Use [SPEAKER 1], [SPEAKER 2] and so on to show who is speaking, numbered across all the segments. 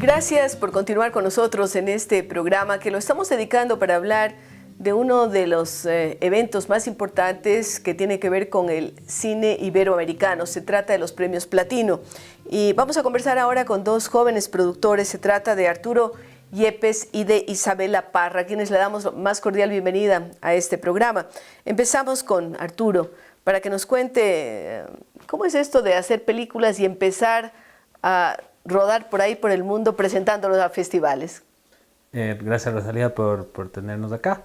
[SPEAKER 1] Gracias por continuar con nosotros en este programa que lo estamos dedicando para hablar de uno de los eventos más importantes que tiene que ver con el cine iberoamericano. Se trata de los premios Platino. Y vamos a conversar ahora con dos jóvenes productores. Se trata de Arturo Yepes y de Isabela Parra, a quienes le damos la más cordial bienvenida a este programa. Empezamos con Arturo, para que nos cuente cómo es esto de hacer películas y empezar a rodar por ahí por el mundo presentándolos a festivales.
[SPEAKER 2] Gracias, Rosalía, por tenernos acá.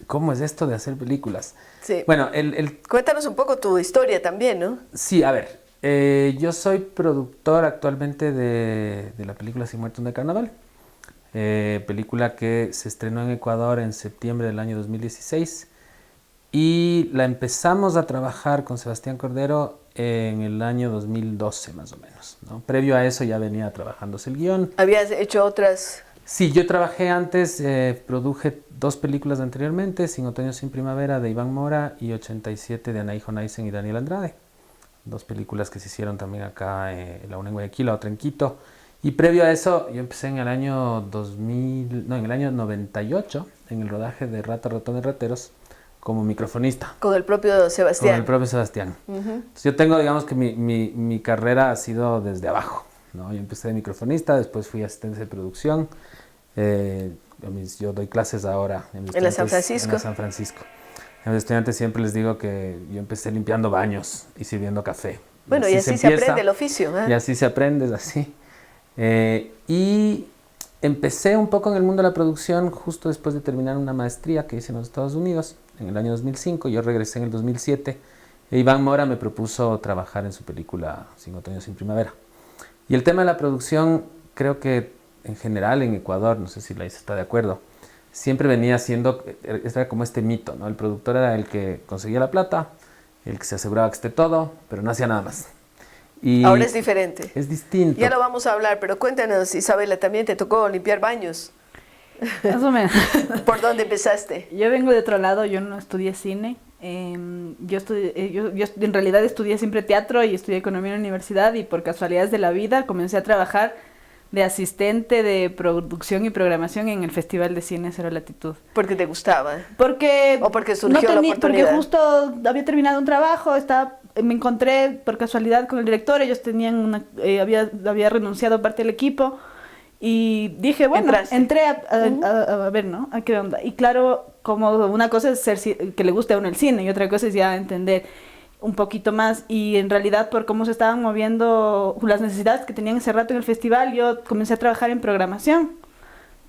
[SPEAKER 2] ¿Cómo es esto de hacer películas?
[SPEAKER 1] Sí.
[SPEAKER 2] Bueno,
[SPEAKER 1] Cuéntanos un poco tu historia también, ¿no?
[SPEAKER 2] Sí, a ver, yo soy productor actualmente de la película Sin Muertos de Carnaval, película que se estrenó en Ecuador en septiembre del año 2016 y la empezamos a trabajar con Sebastián Cordero en el año 2012 más o menos, ¿no? Previo a eso ya venía trabajándose el guión.
[SPEAKER 1] ¿Habías hecho otras?
[SPEAKER 2] Sí, yo trabajé antes, produje dos películas anteriormente, Sin Otoño Sin Primavera de Iván Mora y 87 de Anaí Jonaisen y Daniel Andrade. Dos películas que se hicieron también acá, la una en Guayaquil, la otra en Quito. Y previo a eso, yo empecé en el año 98, en el rodaje de Rata, Ratón y Rateros, como microfonista.
[SPEAKER 1] Con el propio Sebastián.
[SPEAKER 2] Con el propio Sebastián. Entonces, yo tengo, digamos que mi carrera ha sido desde abajo, ¿no? Yo empecé de microfonista, después fui asistente de producción. Yo doy clases ahora
[SPEAKER 1] en la San Francisco.
[SPEAKER 2] En la San Francisco. A mis estudiantes siempre les digo que yo empecé limpiando baños y sirviendo café.
[SPEAKER 1] Bueno, y así se aprende el oficio, ¿eh?
[SPEAKER 2] Y así se aprende, es así. Y empecé un poco en el mundo de la producción justo después de terminar una maestría que hice en los Estados Unidos en el año 2005. Yo regresé en el 2007 e Iván Mora me propuso trabajar en su película Sin Otoño Sin Primavera. Y el tema de la producción, creo que en general en Ecuador, no sé si Laís está de acuerdo, siempre venía siendo, era como este mito, ¿no? El productor era el que conseguía la plata, el que se aseguraba que esté todo, pero no hacía nada más. Y
[SPEAKER 1] ahora es diferente.
[SPEAKER 2] Es distinto.
[SPEAKER 1] Ya lo vamos a hablar, pero cuéntanos, Isabela, ¿también te tocó limpiar baños?
[SPEAKER 3] Más o menos.
[SPEAKER 1] ¿Por dónde empezaste?
[SPEAKER 3] Yo vengo de otro lado, yo no estudié cine. Yo en realidad estudié siempre teatro y estudié economía en la universidad y por casualidades de la vida comencé a trabajar de asistente de producción y programación en el Festival de Cine Cero Latitud.
[SPEAKER 1] ¿Porque te gustaba?
[SPEAKER 3] ¿O
[SPEAKER 1] porque surgió la oportunidad?
[SPEAKER 3] Porque justo había terminado un trabajo, me encontré por casualidad con el director, ellos tenían había renunciado parte del equipo y dije, bueno, entré a ver, ¿no? ¿A qué onda? Y claro, como una cosa es que le guste a uno el cine y otra cosa es ya entender un poquito más, y en realidad por cómo se estaban moviendo las necesidades que tenían ese rato en el festival, yo comencé a trabajar en programación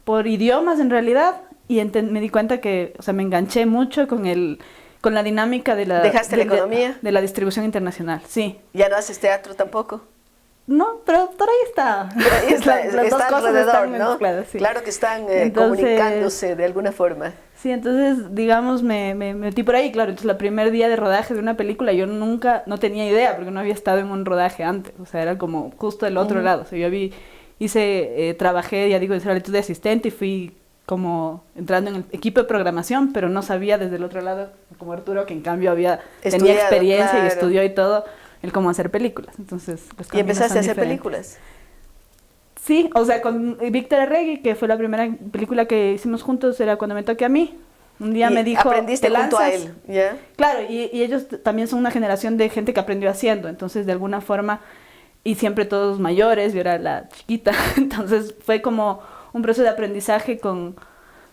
[SPEAKER 3] por idiomas en realidad, y me di cuenta que, o sea, me enganché mucho con la dinámica de la...
[SPEAKER 1] ¿Dejaste la economía?
[SPEAKER 3] De la distribución internacional, sí.
[SPEAKER 1] ¿Ya no haces teatro tampoco?
[SPEAKER 3] No, pero por ahí está.
[SPEAKER 1] Pero ahí está,
[SPEAKER 3] las dos cosas
[SPEAKER 1] alrededor,
[SPEAKER 3] están
[SPEAKER 1] ¿no?
[SPEAKER 3] mezcladas, sí.
[SPEAKER 1] Claro que están comunicándose de alguna forma.
[SPEAKER 3] Sí, entonces, digamos, me metí por ahí, claro. Entonces, el primer día de rodaje de una película, yo no tenía idea, porque no había estado en un rodaje antes. O sea, era como justo del otro lado. O sea, yo trabajé, ya digo, en Latitud de asistente y fui como entrando en el equipo de programación, pero no sabía desde el otro lado, como Arturo, que en cambio tenía experiencia y estudió y todo, el cómo hacer películas. Entonces,
[SPEAKER 1] ¿y empezaste a hacer películas?
[SPEAKER 3] Sí, o sea, con Víctor Arregui, que fue la primera película que hicimos juntos, era Cuando me toque a mí. Un día me dijo,
[SPEAKER 1] ¿aprendiste junto a él? ¿Yeah?
[SPEAKER 3] Claro, y ellos también son una generación de gente que aprendió haciendo, entonces de alguna forma, y siempre todos mayores, yo era la chiquita, entonces fue como un proceso de aprendizaje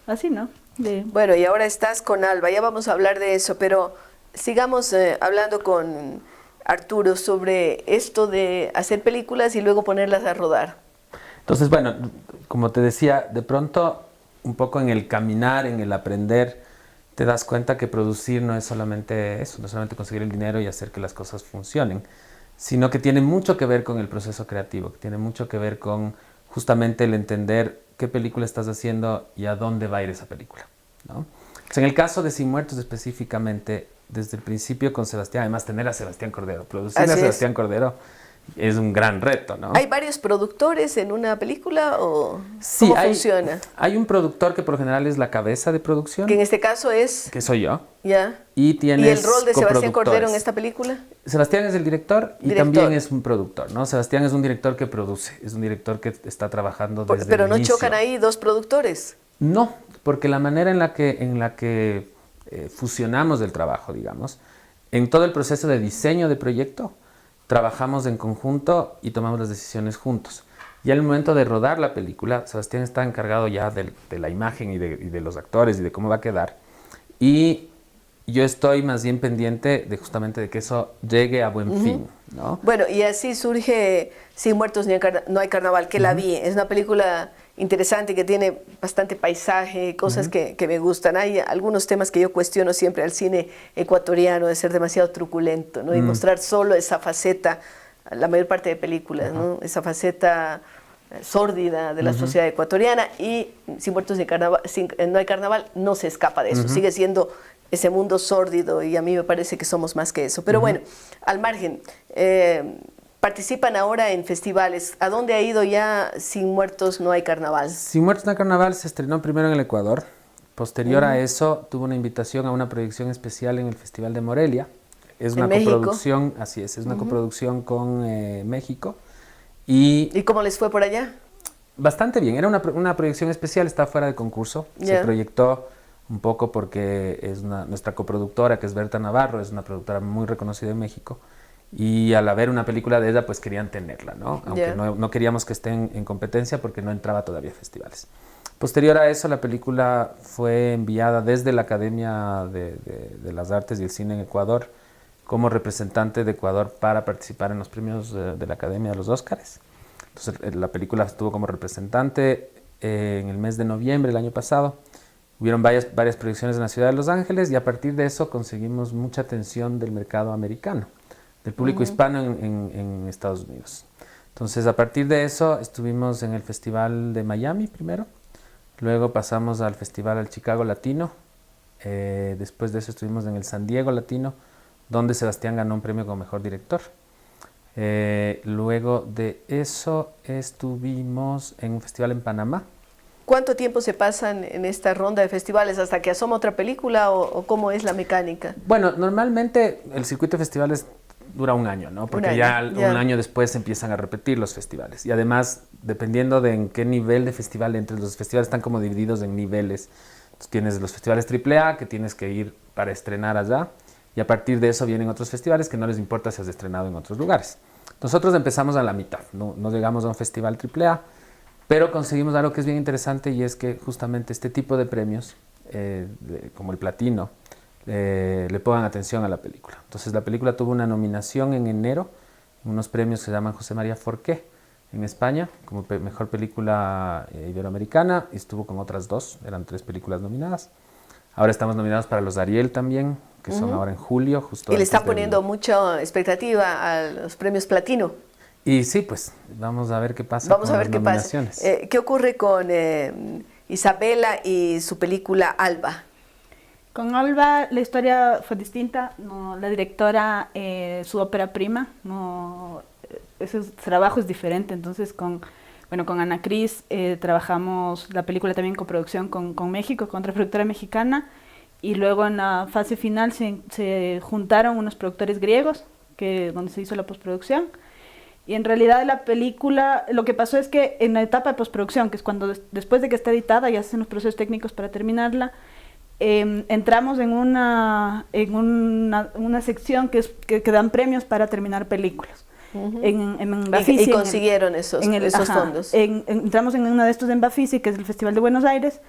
[SPEAKER 3] así, ¿no?
[SPEAKER 1] Bueno, y ahora estás con Alba, ya vamos a hablar de eso, pero sigamos hablando con Arturo sobre esto de hacer películas y luego ponerlas a rodar.
[SPEAKER 2] Entonces, bueno, como te decía, de pronto, un poco en el caminar, en el aprender, te das cuenta que producir no es solamente eso, no es solamente conseguir el dinero y hacer que las cosas funcionen, sino que tiene mucho que ver con el proceso creativo, que tiene mucho que ver con justamente el entender qué película estás haciendo y a dónde va a ir esa película, ¿no? Entonces, en el caso de Sin Muertos específicamente, desde el principio con Sebastián, además tener a Sebastián Cordero, producir a Sebastián Cordero, es un gran reto, ¿no?
[SPEAKER 1] ¿Hay varios productores en una película o
[SPEAKER 2] sí,
[SPEAKER 1] cómo funciona?
[SPEAKER 2] Hay un productor que por lo general es la cabeza de producción.
[SPEAKER 1] Que en este caso es...
[SPEAKER 2] Que soy yo.
[SPEAKER 1] Ya.
[SPEAKER 2] Y tienes
[SPEAKER 1] ¿Y el rol de Sebastián Cordero en esta película?
[SPEAKER 2] Sebastián es el director y también es un productor, ¿no? Sebastián es un director que produce, es un director que está trabajando desde
[SPEAKER 1] Pero
[SPEAKER 2] el
[SPEAKER 1] no
[SPEAKER 2] inicio.
[SPEAKER 1] chocan ahí dos productores.
[SPEAKER 2] No, porque la manera en la que fusionamos el trabajo, digamos, en todo el proceso de diseño de proyecto, trabajamos en conjunto y tomamos las decisiones juntos. Y en el momento de rodar la película, Sebastián está encargado ya de la imagen y de los actores y de cómo va a quedar. Y yo estoy más bien pendiente de justamente de que eso llegue a buen fin, ¿no?
[SPEAKER 1] Bueno, y así surge Sin muertos no hay carnaval, que la vi. Es una película interesante que tiene bastante paisaje, cosas que me gustan. Hay algunos temas que yo cuestiono siempre al cine ecuatoriano, de ser demasiado truculento, ¿no? Y mostrar solo esa faceta, la mayor parte de películas, ¿no? Esa faceta sórdida de la sociedad ecuatoriana, y Sin muertos no hay carnaval no se escapa de eso, sigue siendo ese mundo sórdido, y a mí me parece que somos más que eso. Pero bueno, al margen, participan ahora en festivales. ¿A dónde ha ido ya Sin muertos no hay carnaval?
[SPEAKER 2] Sin muertos no hay carnaval se estrenó primero en el Ecuador. Posterior a eso tuvo una invitación a una proyección especial en el Festival de Morelia. Es una coproducción, así es una coproducción con México. ¿Y
[SPEAKER 1] cómo les fue por allá?
[SPEAKER 2] Bastante bien, era una proyección especial, está fuera de concurso. Se proyectó un poco porque es nuestra coproductora, que es Berta Navarro, es una productora muy reconocida en México. Y al haber una película de ella, pues querían tenerla, ¿no? Aunque no queríamos que esté en competencia porque no entraba todavía a festivales. Posterior a eso, la película fue enviada desde la Academia de las Artes y el Cine en Ecuador como representante de Ecuador para participar en los premios de la Academia de los Óscares. Entonces, la película estuvo como representante en el mes de noviembre del año pasado. Hubieron varias proyecciones en la ciudad de Los Ángeles y a partir de eso conseguimos mucha atención del mercado americano, del público hispano en Estados Unidos. Entonces, a partir de eso, estuvimos en el Festival de Miami primero, luego pasamos al Festival al Chicago Latino, después de eso estuvimos en el San Diego Latino, donde Sebastián ganó un premio como mejor director. Luego de eso estuvimos en un festival en Panamá.
[SPEAKER 1] ¿Cuánto tiempo se pasan en esta ronda de festivales hasta que asoma otra película o cómo es la mecánica?
[SPEAKER 2] Bueno, normalmente el circuito de festivales dura un año, ¿no? Porque un año después se empiezan a repetir los festivales. Y además, dependiendo de en qué nivel de festival entres, los festivales están como divididos en niveles. Entonces tienes los festivales AAA que tienes que ir para estrenar allá. Y a partir de eso vienen otros festivales que no les importa si has estrenado en otros lugares. Nosotros empezamos a la mitad, no llegamos a un festival AAA, pero conseguimos algo que es bien interesante, y es que justamente este tipo de premios, como el Platino, le pongan atención a la película. Entonces la película tuvo una nominación en enero, en unos premios que se llaman José María Forqué, en España, como mejor película iberoamericana, y estuvo con otras dos, eran 3 películas nominadas. Ahora estamos nominados para los Ariel también, que son ahora en julio. Justo
[SPEAKER 1] y le está poniendo mucha expectativa a los premios Platino.
[SPEAKER 2] Y sí, pues vamos a ver qué pasa.
[SPEAKER 1] Vamos a ver qué pasa. ¿Qué ocurre con Isabela y su película Alba?
[SPEAKER 3] Con Alba la historia fue distinta. No, la directora, su ópera prima, ese trabajo es diferente. Entonces con Ana Cris trabajamos la película también con producción con México, con otra productora mexicana. Y luego en la fase final se juntaron unos productores griegos, donde se hizo la postproducción. Y en realidad la película, lo que pasó es que en la etapa de postproducción, que es cuando después de que está editada y hacen los procesos técnicos para terminarla, entramos en una sección que dan premios para terminar películas. En Bafisi,
[SPEAKER 1] y consiguieron esos fondos.
[SPEAKER 3] Entramos en uno de estos en Bafisi, que es el Festival de Buenos Aires.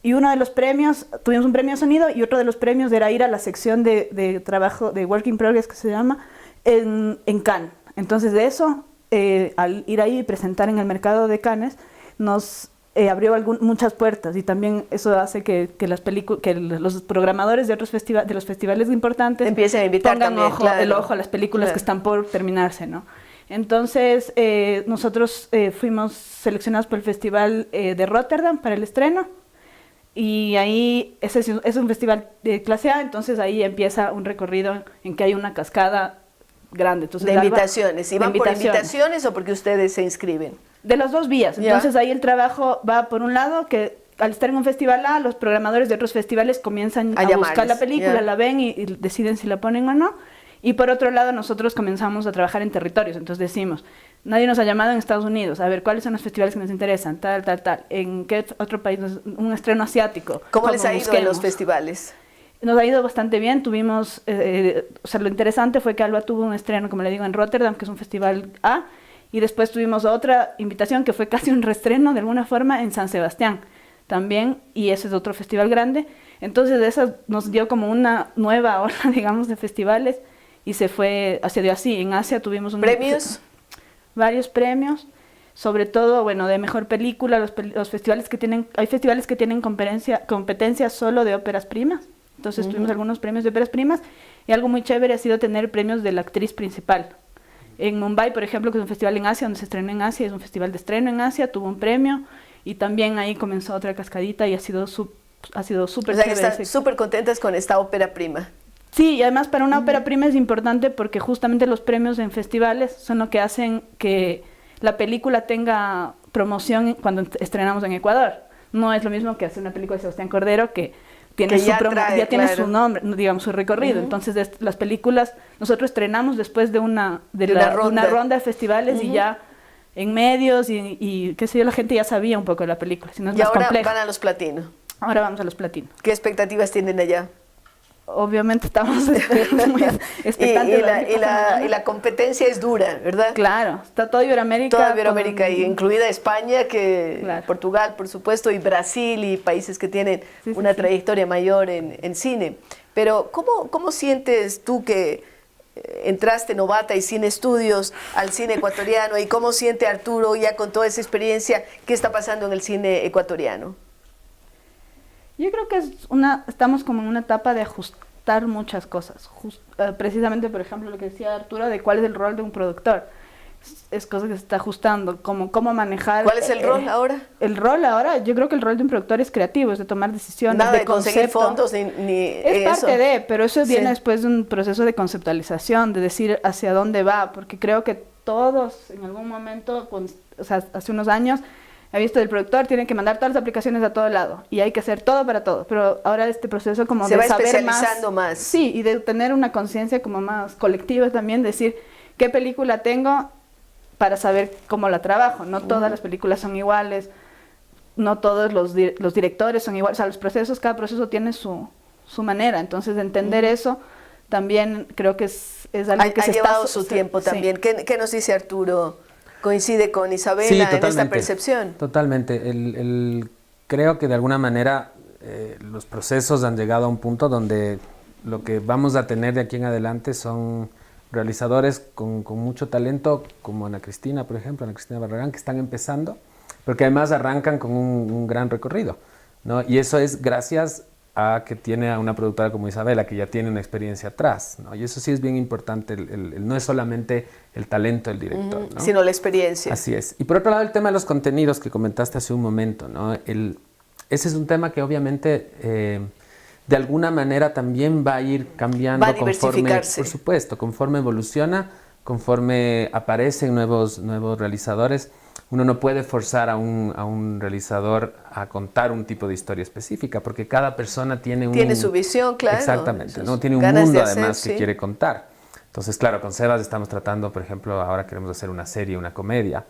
[SPEAKER 3] Y uno de los premios, tuvimos un premio de sonido, y otro de los premios era ir a la sección de trabajo, de Work in Progress, que se llama, en Cannes. Entonces de eso, al ir ahí y presentar en el mercado de Cannes, nos abrió muchas puertas, y también eso hace que los programadores de los festivales importantes
[SPEAKER 1] empiecen a invitar
[SPEAKER 3] pongan
[SPEAKER 1] también,
[SPEAKER 3] el ojo a las películas que están por terminarse, ¿no? Entonces nosotros fuimos seleccionados por el Festival de Rotterdam para el estreno. Y ahí es un festival de clase A, entonces ahí empieza un recorrido en que hay una cascada grande. Entonces,
[SPEAKER 1] de invitaciones. ¿Y van por invitaciones o porque ustedes se inscriben?
[SPEAKER 3] De las dos vías. Entonces ahí el trabajo va por un lado que al estar en un festival A, los programadores de otros festivales comienzan a buscar la película, la ven y deciden si la ponen o no. Y por otro lado, nosotros comenzamos a trabajar en territorios. Entonces decimos, nadie nos ha llamado en Estados Unidos, a ver cuáles son los festivales que nos interesan, tal. ¿En qué otro país? Un estreno asiático.
[SPEAKER 1] ¿Cómo les ha ido en los festivales?
[SPEAKER 3] Nos ha ido bastante bien. Tuvimos, o sea, lo interesante fue que Alba tuvo un estreno, como le digo, en Rotterdam, que es un festival A. Y después tuvimos otra invitación que fue casi un reestreno de alguna forma en San Sebastián también, y ese es otro festival grande. Entonces de eso nos dio como una nueva ola, digamos, de festivales y se dio así. En Asia tuvimos varios premios, sobre todo, bueno, de mejor película, los festivales que tienen, hay festivales que tienen competencia solo de óperas primas. Entonces tuvimos algunos premios de óperas primas y algo muy chévere ha sido tener premios de la actriz principal. En Mumbai, por ejemplo, que es un festival en Asia, donde se estrenó en Asia, es un festival de estreno en Asia, tuvo un premio y también ahí comenzó otra cascadita y ha sido súper chévere.
[SPEAKER 1] O sea, que están súper contentas con esta ópera prima.
[SPEAKER 3] Sí, y además para una ópera prima es importante porque justamente los premios en festivales son lo que hacen que la película tenga promoción cuando estrenamos en Ecuador. No es lo mismo que hacer una película de Sebastián Cordero que tiene tiene su nombre, digamos, su recorrido. Entonces, las películas, nosotros estrenamos después de una ronda de festivales y ya en medios y qué sé yo, la gente ya sabía un poco de la película. Si no es
[SPEAKER 1] y
[SPEAKER 3] más
[SPEAKER 1] ahora
[SPEAKER 3] complejo.
[SPEAKER 1] van a los Platino.
[SPEAKER 3] Ahora vamos a los Platino.
[SPEAKER 1] ¿Qué expectativas tienen allá?
[SPEAKER 3] Obviamente estamos muy expectantes.
[SPEAKER 1] Y la competencia es dura, ¿verdad?
[SPEAKER 3] Claro, está toda Iberoamérica.
[SPEAKER 1] Toda Iberoamérica, y incluida España, Portugal, por supuesto, y Brasil, y países que tienen una trayectoria mayor en cine. Pero, ¿cómo sientes tú que entraste novata y sin estudios al cine ecuatoriano? ¿Y cómo siente Arturo ya con toda esa experiencia? ¿Qué está pasando en el cine ecuatoriano?
[SPEAKER 3] Yo creo que estamos como en una etapa de ajustar muchas cosas. Precisamente, por ejemplo, lo que decía Arturo de cuál es el rol de un productor. Es cosa que se está ajustando, como cómo manejar.
[SPEAKER 1] ¿Cuál es el rol ahora?
[SPEAKER 3] El rol ahora, yo creo que el rol de un productor es creativo, es de tomar decisiones,
[SPEAKER 1] nada de conseguir fondos ni
[SPEAKER 3] es eso. Parte de, pero eso viene después de un proceso de conceptualización, de decir hacia dónde va, porque creo que todos en algún momento, o sea, hace unos años, he visto el productor tiene que mandar todas las aplicaciones a todo lado y hay que hacer todo para todo, pero ahora este proceso como
[SPEAKER 1] se
[SPEAKER 3] de
[SPEAKER 1] va
[SPEAKER 3] saber
[SPEAKER 1] especializando más.
[SPEAKER 3] Sí, y de tener una conciencia como más colectiva también, decir qué película tengo para saber cómo la trabajo. No todas las películas son iguales, no todos los directores son iguales, o sea, los procesos, cada proceso tiene su manera, entonces entender eso también creo que es algo que
[SPEAKER 1] ha llevado su tiempo también. ¿Qué nos dice Arturo? ¿Coincide con Isabela en esta percepción?
[SPEAKER 2] Totalmente. Creo que de alguna manera los procesos han llegado a un punto donde lo que vamos a tener de aquí en adelante son realizadores con mucho talento, como Ana Cristina, por ejemplo, Ana Cristina Barragán, que están empezando, pero que además arrancan con un gran recorrido, ¿no? Y eso es gracias a que tiene a una productora como Isabela, que ya tiene una experiencia atrás, ¿no? Y eso sí es bien importante, no es solamente el talento del director, ¿no?
[SPEAKER 1] Sino la experiencia.
[SPEAKER 2] Así es. Y por otro lado, el tema de los contenidos que comentaste hace un momento, ¿no? Ese es un tema que obviamente de alguna manera también va a ir cambiando conforme, por supuesto, conforme evoluciona, conforme aparecen nuevos realizadores. Uno no puede forzar a un realizador a contar un tipo de historia específica, porque cada persona tiene
[SPEAKER 1] su visión, claro.
[SPEAKER 2] Exactamente, ¿no? Tiene un mundo además que quiere contar. Entonces, claro, con Sebas estamos tratando, por ejemplo, ahora queremos hacer una serie, una comedia,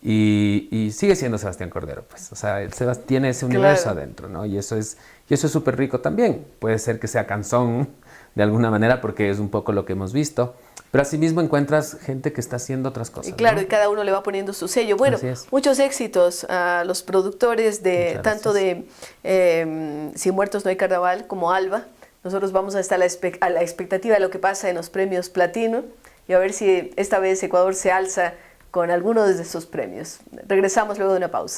[SPEAKER 2] y sigue siendo Sebastián Cordero, pues. O sea, el Sebas tiene ese universo adentro, ¿no? Y eso es súper rico también. Puede ser que sea cansón de alguna manera, porque es un poco lo que hemos visto. Pero asimismo encuentras gente que está haciendo otras cosas.
[SPEAKER 1] Y claro,
[SPEAKER 2] ¿no?
[SPEAKER 1] Y cada uno le va poniendo su sello. Bueno, muchos éxitos a los productores tanto de Si Muertos No Hay Carnaval como Alba. Nosotros vamos a estar a la expectativa de lo que pasa en los premios Platino y a ver si esta vez Ecuador se alza con alguno de esos premios. Regresamos luego de una pausa.